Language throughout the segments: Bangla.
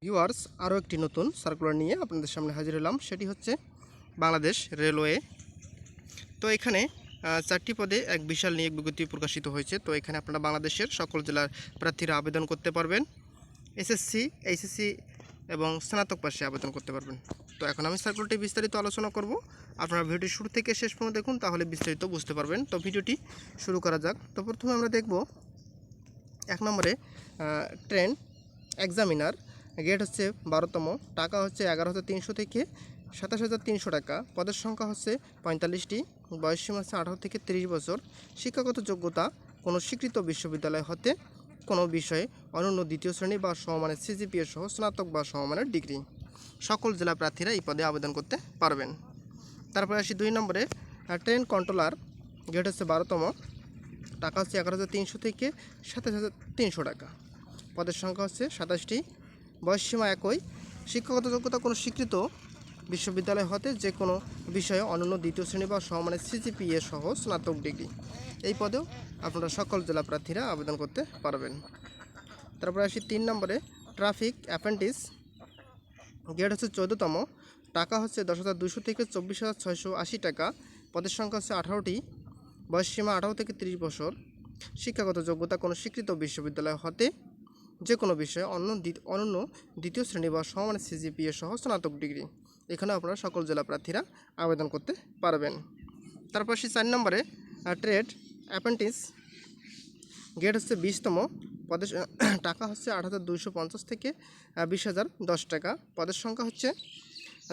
ভিউয়ার্স আরও একটি নতুন সার্কুলার নিয়ে আপনাদের সামনে হাজির হলাম। সেটি হচ্ছে বাংলাদেশ রেলওয়ে। তো এখানে 4টি পদে এক বিশাল নিয়োগ বিজ্ঞপ্তি প্রকাশিত হয়েছে। তো এখানে আপনারা বাংলাদেশের সকল জেলার প্রার্থীরা আবেদন করতে পারবেন। এসএসসি, এইচএসসি এবং স্নাতক পাশে আবেদন করতে পারবেন। তো এখন আমি সার্কুলারটি বিস্তারিত আলোচনা করব। আপনারা ভিডিওটি শুরু থেকে শেষ পর্যন্ত দেখুন, তাহলে বিস্তারিত বুঝতে পারবেন। তো ভিডিওটি শুরু করা যাক। তো প্রথমে আমরা দেখব 1 নম্বরে ট্রেন এক্সামিনার, গ্রেড হচ্ছে 12তম, টাকা হচ্ছে 11,300 থেকে 27,300 টাকা, পদের সংখ্যা হচ্ছে 45টি, বয়সসীমা হচ্ছে 18 থেকে 30 বছর, শিক্ষাগত যোগ্যতা কোনো স্বীকৃত বিশ্ববিদ্যালয় হতে কোনো বিষয়ে অনন্য দ্বিতীয় শ্রেণী বা সমমানের সিজিপিএ সহ স্নাতক বা সমমানের ডিগ্রি। সকল জেলা প্রার্থীরা এই পদে আবেদন করতে পারবেন। তারপরে আসি 2 নম্বরে ট্রেন কন্ট্রোলার, গ্রেড হচ্ছে 12তম, টাকা হচ্ছে 11,300 থেকে 27,300 টাকা, পদের সংখ্যা হচ্ছে 27টি, বয়সসীমা একই, শিক্ষাগত যোগ্যতা কোনো স্বীকৃত বিশ্ববিদ্যালয় হতে যে কোনো বিষয়ে অনন্য দ্বিতীয় শ্রেণী বা সমমানের সিজিপিএ সহ স্নাতক ডিগ্রি। এই পদেও আপনারা সকল জেলা প্রার্থীরা আবেদন করতে পারবেন। তারপরে আসি 3 নম্বরে ট্রাফিক অ্যাপ্রেন্টিস, গ্রেড হচ্ছে 14তম, টাকা হচ্ছে 10,200 থেকে 24,680 টাকা, পদের সংখ্যা হচ্ছে 18টি, বয়সসীমা 18 থেকে 30 বছর, শিক্ষাগত যোগ্যতা কোনো স্বীকৃত বিশ্ববিদ্যালয় হতে যে কোনো বিষয়ে অনন্য দ্বিতীয় শ্রেণী বা সমমানের সিজিপিএ সহ স্নাতক ডিগ্রি। এখানে আপনারা সকল জেলা প্রার্থীরা আবেদন করতে পারবেন। তারপর সে 4 নম্বরে ট্রেড অ্যাপ্রেন্টিস, গ্রেড হচ্ছে 20তম, পদের টাকা হচ্ছে 8,250 থেকে 20,010 টাকা, পদের সংখ্যা হচ্ছে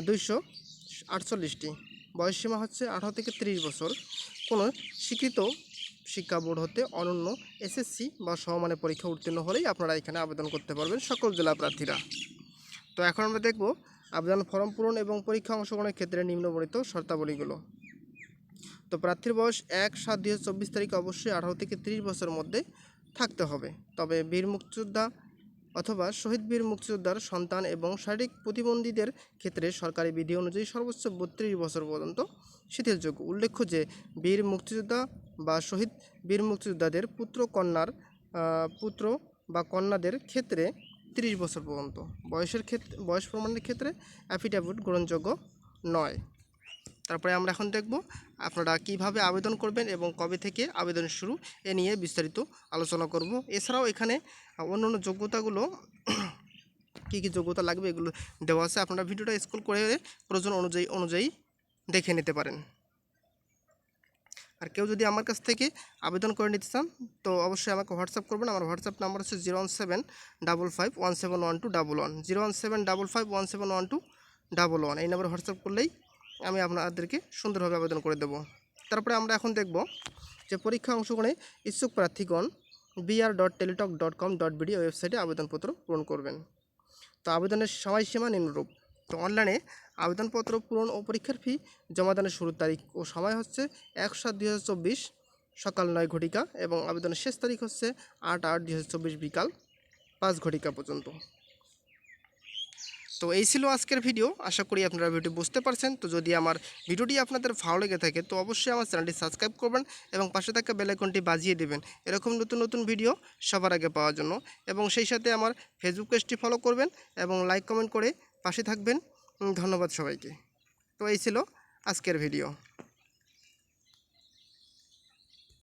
248টি, বয়সসীমা হচ্ছে 18 থেকে 30 বছর, কোনো স্বীকৃত শিক্ষা বোর্ড হতে অনন্য এসএসসি বা সমমানের পরীক্ষা উত্তীর্ণ হলেই আপনারা এখানে আবেদন করতে পারবেন সকল জেলা প্রার্থীরা। তো এখন আমরা দেখব আবেদন ফর্ম পূরণ এবং পরীক্ষা অংশগ্রহণের ক্ষেত্রে নিম্নবর্ণিত শর্তাবলীগুলো। তো প্রার্থীর বয়স 1/7/2024 তারিখে অবশ্যই 18 থেকে 30 বছরের মধ্যে থাকতে হবে। তবে বীর মুক্তিযোদ্ধা অথবা শহীদ বীর মুক্তিযোদ্ধার সন্তান এবং শারীরিক প্রতিবন্ধীদের ক্ষেত্রে সরকারি বিধি অনুযায়ী সর্বোচ্চ 32 বছর পর্যন্ত শিথিলযোগ্য। উল্লেখ্য যে বীর মুক্তিযোদ্ধা বা শহীদ বীর মুক্তিযোদ্ধাদের পুত্র বা কন্যাদের ক্ষেত্রে 30 বছর পর্যন্ত, বয়স প্রমাণের ক্ষেত্রে অ্যাফিডেভিট গ্রহণযোগ্য নয়। তারপরে আমরা এখন দেখব আপনারা কিভাবে আবেদন করবেন এবং কবে থেকে আবেদন শুরু, এ নিয়ে বিস্তারিত আলোচনা করব। এছাড়াও এখানে অন্যান্য যোগ্যতাগুলো কী কী যোগ্যতা লাগবে এগুলো দেওয়া আছে, আপনারা ভিডিওটা স্ক্রল করে প্রয়োজন অনুযায়ী দেখে নিতে পারেন। আর কেউ যদি আমার কাছ থেকে আবেদন করে নিতে চান তো অবশ্যই আমাকে হোয়াটসঅ্যাপ করবেন। আমার হোয়াটসঅ্যাপ নাম্বার হচ্ছে 01755171211, 01755171211। এই নাম্বারে হোয়াটসঅ্যাপ করলেই আমি আপনাদেরকে সুন্দরভাবে আবেদন করে দেব। তারপরে আমরা এখন দেখব যে পরীক্ষা অংশগ্রহণে ইচ্ছুক প্রার্থীগণ br.teletalk.com.bd ওয়েবসাইটে আবেদনপত্র পূরণ করবেন। তো আবেদনের সময়সীমা নিম্নরূপ। তো অনলাইনে আবেদনপত্র পূরণ ও পরীক্ষার ফি জমা দানের শুরুর তারিখ ও সময় হচ্ছে 1/7/2024 সকাল 9 ঘটিকা এবং আবেদনের শেষ তারিখ হচ্ছে 8/8/2024 বিকাল 5 ঘটিকা পর্যন্ত। তো এই ছিল আজকের ভিডিও। আশা করি আপনারা ভিডিওটি বুঝতে পারছেন। তো যদি আমার ভিডিওটি আপনাদের ভালো লেগে থাকে তো অবশ্যই আমার চ্যানেলটি সাবস্ক্রাইব করবেন এবং পাশে থাকা বেল আইকনটি বাজিয়ে দেবেন এরকম নতুন নতুন ভিডিও সবার আগে পাওয়ার জন্য। এবং সেই সাথে আমার ফেসবুক পেজটি ফলো করবেন এবং লাইক কমেন্ট করে পাশে থাকবেন। ধন্যবাদ সবাইকে। তো এই ছিল আজকের ভিডিও।